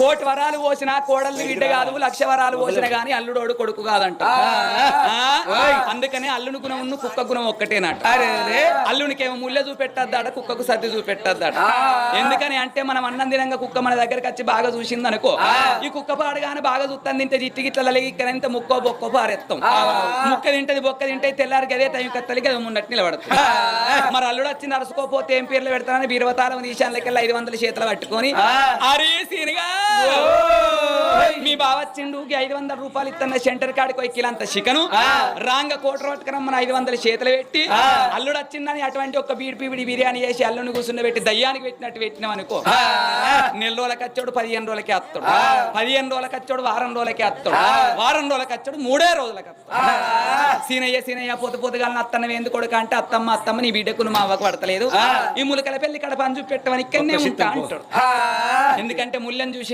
కోటి వరాలు పోసిన కోడల్ని బిడ్డ కాదు, 1,00,000 వరాలు పోసిన గాని అల్లుడోడు కొడుకు కాదంట. అందుకనే అల్లుని గుణం కుక్క గుణం ఒక్కటేనట. అల్లునికేమో ముళ్ళ చూపెట్టద్దాడ, కుక్కకు సర్ది చూపెట్టద్దాడ. ఎందుకని అంటే మనం అన్నం తినంగా కుక్క మన దగ్గరకు వచ్చి బాగా చూసింది అనుకో, ఈ కుక్క పాడగానే బాగా చూస్తాను తింటే జిట్టి గిట్ల ఇక్కడ ముక్కో బొక్కో పారేస్తాం. ముక్క తింటది బొక్క తింటే తెల్లారికి అదే టైం కత్తలికి అది ఉన్నట్టు నిలబడుతుంది. మరి అల్లుడు వచ్చి నడుచుకోపోతే ఏం పేర్లు పెడతానని బీరవతాలం ఈశాన్లకెళ్ళి 500 చేతులు పట్టుకొని, అరే సీనిగా మీ బావ వచ్చిండు 500 రూపాయలు ఇస్తున్న సెంటర్ కాడికి ఎక్కిలంత చికెను రాంగ కోట రోట్టుకరమ్మని 500 చేతులు పెట్టి, అల్లుడు వచ్చిందని అటువంటి ఒక బీడి బిర్యానీ చేసి అల్లుని కూర్చుని పెట్టి దయ్యానికి పెట్టినట్టు పెట్టినాం అనుకో, నెల రోజులకి వచ్చాడు 15 రోజులకి వస్తాడు, 15 రోజులకి వచ్చాడు వారం రోజులకి వస్తాడు, వారం రోజులకి వచ్చాడు 3 రోజులకి వస్తాడు. సీనయ్య పొద్దుగా అత్తన్న ఎందుకు కొడుక అంటే, అత్తమ్మ నీ బిడ్డకు మా అవ్వకు పడతలేదు, ఈ ములకల పెళ్లి కడప అని చూపెట్టమని ఇక్కడనే ఉంటా అంటాడు. ఎందుకంటే ముళ్ళని చూసి